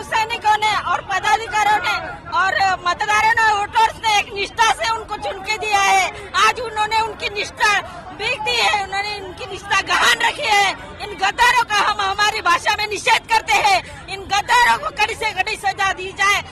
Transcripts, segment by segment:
शिव सैनिकों ने और पदाधिकारियों ने और मतदारों ने, वोटर्स ने एक निष्ठा से उनको चुन के दिया है। आज उन्होंने उनकी निष्ठा बीक दी है, उन्होंने उनकी निष्ठा गहन रखी है। इन गद्दारों का हम हमारी भाषा में निषेध करते हैं। इन गद्दारों को कड़ी से कड़ी सजा दी जाए।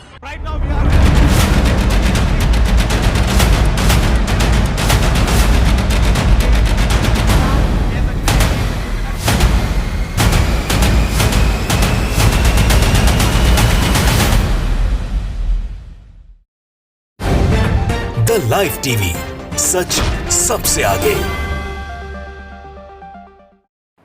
द लाइव टीवी, सच सबसे आगे।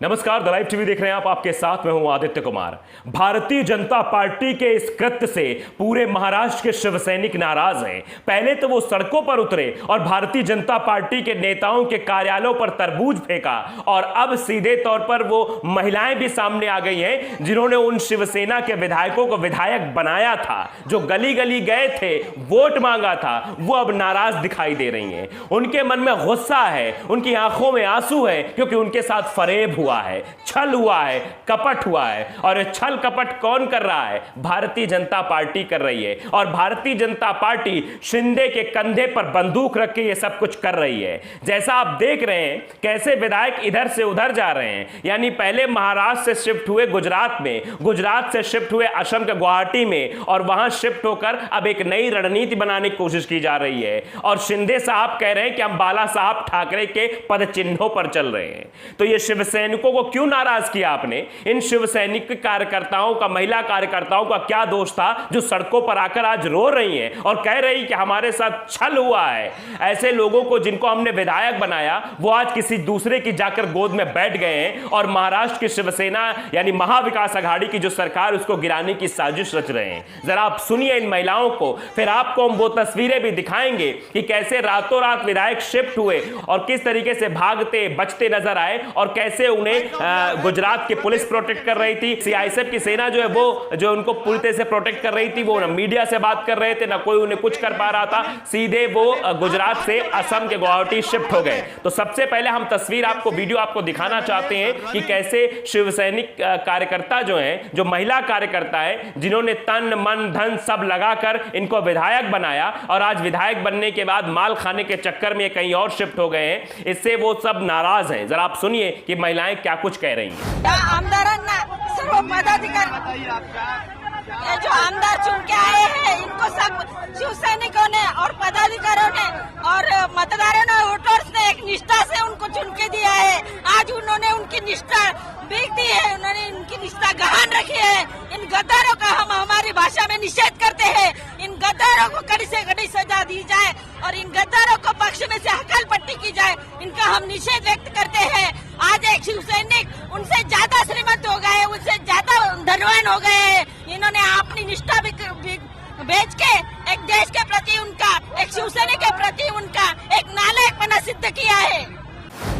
नमस्कार, द लाइव टीवी देख रहे हैं आप। आपके साथ मैं हूं आदित्य कुमार। भारतीय जनता पार्टी के इस कृत्य से पूरे महाराष्ट्र के शिव सैनिक नाराज हैं। पहले तो वो सड़कों पर उतरे और भारतीय जनता पार्टी के नेताओं के कार्यालयों पर तरबूज फेंका, और अब सीधे तौर पर वो महिलाएं भी सामने आ गई हैं जिन्होंने उन शिवसेना के विधायकों को विधायक बनाया था, जो गली गली गए थे, वोट मांगा था, वो अब नाराज दिखाई दे रही हैं। उनके मन में गुस्सा है, उनकी आंखों में आंसू है, क्योंकि उनके साथ फरेब हुआ है, छल हुआ है, कपट हुआ है। और छल कपट कौन कर रहा है? भारतीय जनता पार्टी कर रही है। और भारतीय जनता पार्टी शिंदे के कंधे पर बंदूक रख के ये सब कुछ कर रही है। जैसा आप देख रहे हैं कैसे विधायक इधर से उधर जा रहे हैं। यानी पहले महाराष्ट्र से शिफ्ट हुए गुजरात में, गुजरात से शिफ्ट हुए असम के गुवाहाटी में, और वहां शिफ्ट होकर अब एक नई रणनीति बनाने की कोशिश की जा रही है। और शिंदे साहब कह रहे हैं कि हम बाला साहब ठाकरे के पद चिन्हों पर चल रहे हैं। तो ये शिवसैनिकों को क्यों नाराज किया आपने? इन शिव सैनिक कार्यकर्ताओं का, महिला कार्यकर्ताओं का क्या दोष था जो सड़कों पर आकर आज रो रही हैं और कह रही कि हमारे साथ छल हुआ है? ऐसे लोगों को जिनको हमने विधायक बनाया वो आज किसी दूसरे की जाकर गोद में बैठ गए हैं और महाराष्ट्र की शिवसेना यानी महाविकास आघाड़ी की जो सरकार, उसको गिराने की साजिश रच रहे हैं। जरा आप सुनिए इन महिलाओं को, फिर आपको हम वो तस्वीरें भी दिखाएंगे कि कैसे रातों रात विधायक शिफ्ट हुए और किस तरीके से भागते बचते नजर आए, और कैसे उन्हें गुजरात की पुलिस प्रोटेक्ट कर रही थी। सीआईएसएफ की सेना जो है वो जो उनको पूरी तरह से प्रोटेक्ट कर रही थी, वो ना मीडिया से बात कर रहे थे, ना कोई उन्हें कुछ कर पा रहा था। सीधे वो गुजरात से असम के गुवाहाटी शिफ्ट हो गए। तो सबसे पहले हम तस्वीर आपको, वीडियो आपको दिखाना चाहते हैं कि कैसे शिव सैनिक कार्यकर्ता जो हैं, जो महिला कार्यकर्ता है, जिन्होंने तन मन धन सब लगाकर इनको विधायक बनाया, और आज विधायक बनने के बाद माल खाने के चक्कर में कहीं और शिफ्ट हो गए हैं। इससे वो सब नाराज हैं। जरा आप सुनिए कि महिलाएं क्या कुछ कह रही हैं। आमदारांना, सर्व पदाधिकारी, ये जो आमदार चुन के आए हैं, इनको सब शिव सैनिकों ने और पदाधिकारियों ने और मतदारों ने, वोटर्स ने एक निष्ठा से उनको चुन के दिया है। आज उन्होंने उनकी निष्ठा बीक दी है, उन्होंने उनकी निष्ठा गहन रखी है। इन गद्दारों का हम हमारी भाषा में निषेध करते हैं। इन गद्दारों को कड़ी से कड़ी सजा दी जाए और इन गद्दारों को पक्ष में से हकल पट्टी की जाए। इनका हम निषेध व्यक्त करते हैं। आज एक शिव सैनिक उनसे ज्यादा श्रीमंत हो गए, उनसे ज्यादा धनवान हो गए हैं। इन्होंने अपनी निष्ठा बेच के एक देश के प्रति उनका, एक शिवसेना के प्रति उनका एक नालायकपना सिद्ध किया है।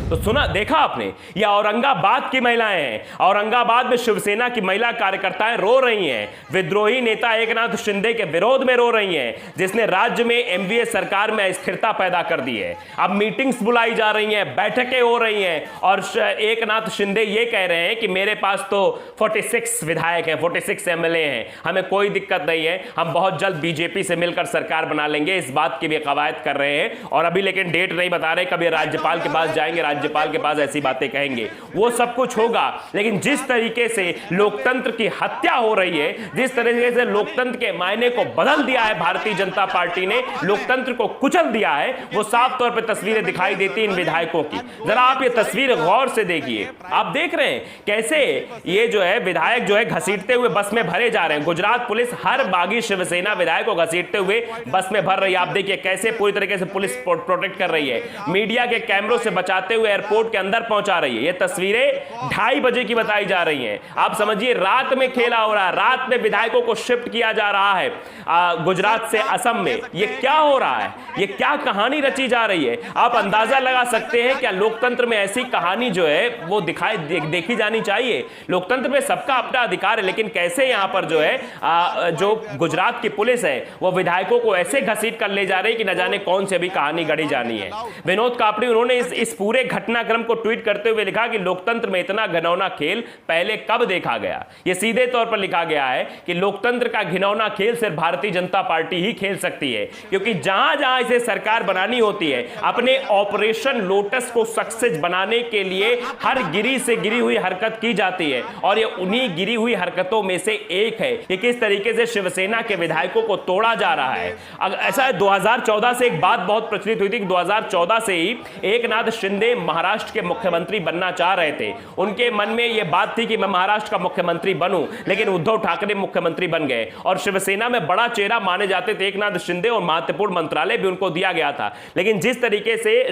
तो सुना, देखा आपने, ये औरंगाबाद की महिलाएं हैं। औरंगाबाद में शिवसेना की महिला कार्यकर्ताएं रो रही हैं। विद्रोही नेता एकनाथ शिंदे के विरोध में रो रही हैं, जिसने राज्य में एमवीए सरकार में अस्थिरता पैदा कर दी है। अब मीटिंग्स बुलाई जा रही हैं, बैठकें हो रही हैं, और एकनाथ शिंदे ये कह रहे हैं कि मेरे पास तो 46 विधायक हैं, 46 एमएलए हैं, हमें कोई दिक्कत नहीं है, हम बहुत जल्द बीजेपी से मिलकर सरकार बना लेंगे। इस बात की भी कवायद कर रहे हैं, और अभी लेकिन डेट नहीं बता रहे, कभी राज्यपाल के पास जाएंगे, राज्यपाल के पास ऐसी बातें कहेंगे, वो सब कुछ होगा। लेकिन जिस तरीके से लोकतंत्र की हत्या हो रही है, जिस तरीके से लोकतंत्र के मायने को बदल दिया है भारतीय जनता पार्टी ने, लोकतंत्र को कुचल दिया है, वो साफ तौर पर तस्वीरें दिखाई देती इन विधायकों की। जरा आप ये तस्वीर गौर से देखिए। आप देख रहे हैं कैसे ये जो है विधायक जो है घसीटते हुए बस में भरे जा रहे हैं। गुजरात पुलिस हर बागी शिवसेना विधायक को घसीटते हुए बस में भर रही है। आप देखिए कैसे पूरी तरीके से पुलिस प्रोटेक्ट कर रही है, मीडिया के कैमरों से बचाते हुए एयरपोर्ट के अंदर पहुंचा रही है। ये तस्वीरें 2:30 बजे की बताई जा रही हैं। आप समझिए रात में खेला हो रहा है, रात में विधायकों को शिफ्ट किया जा रहा है गुजरात से असम में। ये क्या हो रहा है? ये क्या कहानी रची जा रही है? आप अंदाजा लगा सकते हैं क्या लोकतंत्र में ऐसी कहानी जो है वो देखी जानी चाहिए। लोकतंत्र में सबका अपना अधिकार है, लेकिन कैसे यहां पर जो है जो गुजरात की पुलिस है वो विधायकों को ऐसे घसीट कर ले जा रही है कि न जाने कौन सी अभी कहानी गढ़ी जानी है। विनोद कापड़ी उन्होंने इस पूरे घटनाक्रम को ट्वीट करते हुए लिखा कि लोकतंत्र में इतना घिनौना खेल पहले कब देखा गया। यह सीधे तौर पर लिखा गया है कि लोकतंत्र का घिनौना खेल सिर्फ भारतीय जनता पार्टी ही खेल सकती है, क्योंकि जहां जहां इसे सरकार बनानी होती है, अपने ऑपरेशन लोटस को सक्सेस बनाने के लिए हर गिरी से गिरी हुई हरकत की जाती है, और ये उन्हीं गिरी हुई हरकतों में से एक है कि किस तरीके से शिवसेना के विधायकों को तोड़ा जा रहा है। ऐसा है 2014 से एक बात बहुत प्रचलित हुई थी कि 2014 से ही एकनाथ शिंदे महाराष्ट्र के मुख्यमंत्री बनना चाह रहे थे। उनके मन में यह बात थी कि मैं महाराष्ट्र का मुख्यमंत्री बनूं, लेकिन उद्धव ठाकरे मुख्यमंत्री बन गए और शिवसेना में बड़ा चेहरा माने जाते थे एकनाथ शिंदे, और महत्वपूर्ण मंत्रालय भी उनको दिया गया था। लेकिन जिस तरीके से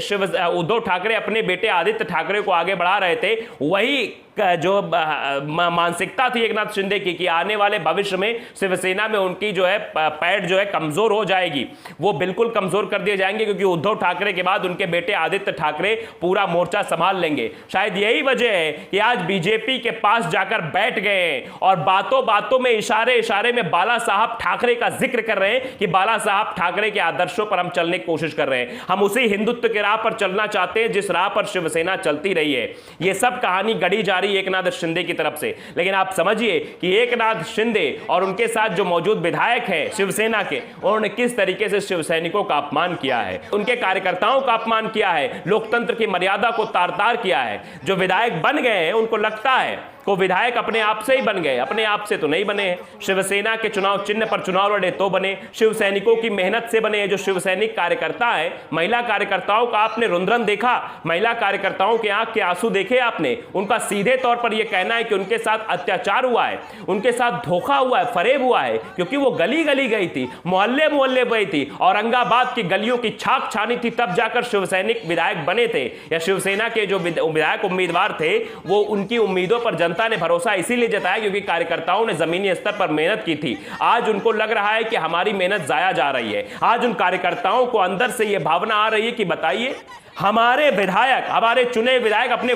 उद्धव ठाकरे अपने बेटे आदित्य ठाकरे को आगे बढ़ा रहे थे, वही जो मानसिकता थी एकनाथ शिंदे की कि आने वाले भविष्य में शिवसेना में उनकी जो है पैठ जो है कमजोर हो जाएगी, वो बिल्कुल कमजोर कर दिए जाएंगे, क्योंकि उद्धव ठाकरे के बाद उनके बेटे आदित्य ठाकरे पूरा मोर्चा संभाल लेंगे। शायद यही वजह है कि आज बीजेपी के पास जाकर बैठ गए हैं और बातों बातों में इशारे इशारे में बाला साहब ठाकरे का जिक्र कर रहे हैं कि बाला साहब ठाकरे के आदर्शों पर हम चलने की कोशिश कर रहे हैं, हम उसी हिंदुत्व के राह पर चलना चाहते हैं जिस राह पर शिवसेना चलती रही है। यह सब कहानी गढ़ी जा एकनाथ शिंदे की तरफ से। लेकिन आप समझिए कि एकनाथ शिंदे और उनके साथ जो मौजूद विधायक हैं शिवसेना के, उन्होंने किस तरीके से शिवसैनिकों का अपमान किया है, उनके कार्यकर्ताओं का अपमान किया है, लोकतंत्र की मर्यादा को तार-तार किया है। जो विधायक बन गए हैं उनको लगता है को विधायक अपने आप से ही बन गए, अपने आप से तो नहीं बने हैं। शिवसेना के चुनाव चिन्ह पर चुनाव लड़े तो बने, शिवसैनिकों की मेहनत से बने। जो शिवसैनिक कार्यकर्ता है, महिला कार्यकर्ताओं का आपने रुंद्रन देखा, महिला कार्यकर्ताओं के आंख के आंसू देखे आपने। उनका सीधे तौर पर यह कहना है कि उनके साथ अत्याचार हुआ है, उनके साथ धोखा हुआ है, फरेब हुआ है, क्योंकि वो गली गली गई थी, मोहल्ले मोहल्ले गई थी, औरंगाबाद की गलियों की छाक छानी थी, तब जाकर शिवसैनिक विधायक बने थे। या शिवसेना के जो विधायक उम्मीदवार थे, वो उनकी उम्मीदों पर जनता ने भरोसा इसीलिए जताया क्योंकि कार्यकर्ताओं ने जमीनी स्तर पर मेहनत की थी। आज उनको लग रहा है कि हमारी मेहनत जाया जा रही है। आज उन कार्यकर्ताओं को अंदर से यह भावना आ रही है कि बताइए, हमारे विधायक, हमारे चुने विधायक अपने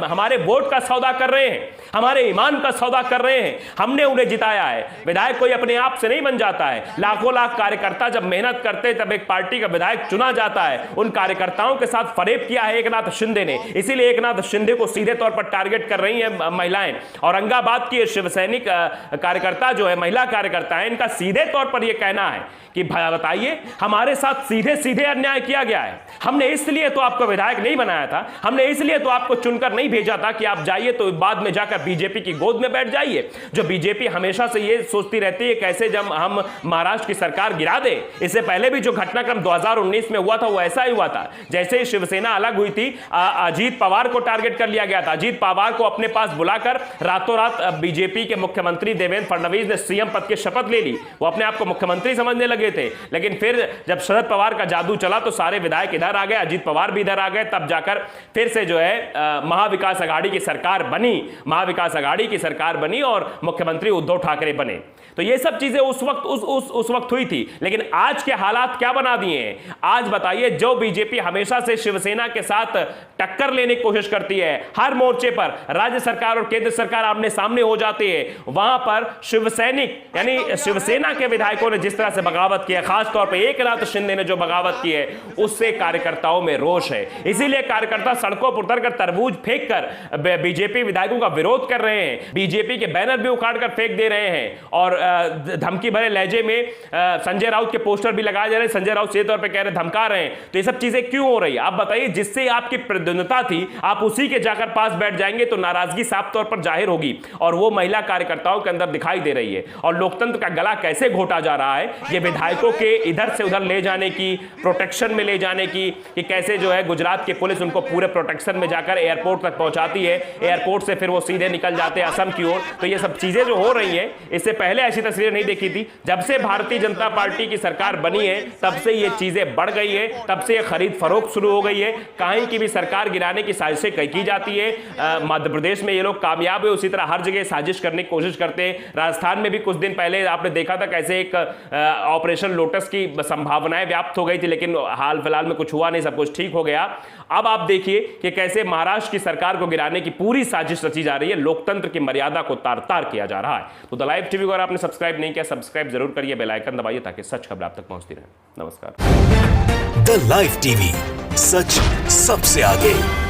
हमारे वोट का सौदा कर रहे हैं, हमारे ईमान का सौदा कर रहे हैं। हमने उन्हें जिताया है। विधायक कोई अपने आप से नहीं बन जाता है। लाखों लाख कार्यकर्ता जब मेहनत करते तब एक पार्टी का विधायक चुना जाता है। उन कार्यकर्ताओं के साथ फरेब किया है एकनाथ शिंदे ने, इसीलिए एकनाथ शिंदे को सीधे तौर पर टारगेट कर रही हैं महिलाएं। औरंगाबाद की शिवसैनिक कार्यकर्ता जो है, महिला कार्यकर्ता है, इनका सीधे तौर पर यह कहना है कि बताइए, हमारे साथ सीधे सीधे अन्याय किया गया है। हमने इसलिए तो आपको विधायक नहीं बनाया था, हमने इसलिए तो आपको चुनकर नहीं भेजा था कि आप जाइए तो बाद में जाकर बीजेपी की गोद में बैठ जाइए। जो बीजेपी हमेशा से ये सोचती रहती है कैसे जब हम महाराष्ट्र की सरकार गिरा दे। इससे पहले भी जो घटनाक्रम 2019 में हुआ था वो ऐसा ही हुआ था। जैसे ही शिवसेना अलग हुई थी, अजीत पवार को टारगेट कर लिया गया था। अजीत पवार को अपने पास बुलाकर रातों रात बीजेपी के मुख्यमंत्री देवेंद्र फडणवीस ने सीएम पद की शपथ ले ली। वो अपने आप को मुख्यमंत्री समझने लगे थे, लेकिन फिर जब शरद पवार का जादू चला तो सारे विधायक इधर आ गए, अजीत पवार भी इधर आ गए। तब जाकर फिर से जो है महाविकास आघाड़ी की सरकार बनी, महाविकास आघाड़ी की सरकार बनी और मुख्यमंत्री उद्धव ठाकरे बने। तो ये सब चीजें उस वक्त हुई थी। लेकिन आज के हालात क्या बना दिए हैं? आज बताइए, जो बीजेपी हमेशा से शिवसेना के साथ टक्कर लेने की कोशिश करती है, हर मोर्चे पर राज्य सरकार और केंद्र सरकार आमने सामने हो जाती है, वहां पर शिवसैनिक यानी शिवसेना के विधायकों ने जिस तरह से बगावत किया, खासतौर पर एकनाथ शिंदे ने जो बगावत की है, उससे कार्यकर्ताओं में रोष है। इसीलिए कार्यकर्ता सड़कों पर उतरकर तरबूज फेंककर बीजेपी विधायकों का विरोध कर रहे हैं, बीजेपी के बैनर भी उखाड़कर फेंक दे रहे हैं और धमकी भरे लहजे में संजय राउत के पोस्टर भी लगाए जा रहे हैं। संजय राउत सीधे तौर पे कह रहे धमका रहे हैं। तो ये सब चीजें क्यों हो रही है? आप बताइए, जिससे आपकी प्रतिद्वंदता थी, आप उसी के जाकर पास बैठ जाएंगे तो नाराजगी साफ तौर पर जाहिर होगी, और वो महिला कार्यकर्ताओं के अंदर दिखाई दे रही है। और लोकतंत्र का गला कैसे घोटा जा रहा है, ये विधायकों के इधर से उधर ले जाने की, प्रोटेक्शन में ले जाने की, कि कैसे जो है गुजरात की पुलिस उनको पूरे प्रोटेक्शन में जाकर एयरपोर्ट तक पहुंचाती है, एयरपोर्ट से फिर वो सीधे निकल जाते हैं असम की ओर। तो ये सब चीजें जो हो रही है, इससे पहले ऐसी तस्वीरें नहीं देखी थी। जब से भारतीय जनता पार्टी की सरकार बनी है, तब से ये चीजें बढ़ गई है, तब से ये खरीद फरोख्त शुरू हो गई है। कहीं की भी सरकार गिराने की साजिशें की जाती है। मध्य प्रदेश में ये लोग कामयाब है, उसी तरह हर जगह साजिश करने की कोशिश करते हैं। राजस्थान में भी कुछ दिन पहले आपने देखा था कैसे एक ऑपरेशन लोटस की संभावनाएं व्याप्त हो गई थी, लेकिन हाल फिलहाल में कुछ हुआ नहीं, सब कुछ ठीक हो गया। अब आप देखिए कि कैसे महाराष्ट्र की सरकार को गिराने की पूरी साजिश रची जा रही है, लोकतंत्र की मर्यादा को तार-तार किया जा रहा है। तो द लाइव टीवी को अगर आपने सब्सक्राइब नहीं किया, सब्सक्राइब जरूर करिए, बेल आइकन दबाइए ताकि सच खबर आप तक पहुंचती रहे। नमस्कार। द लाइव टीवी, सच सबसे आगे।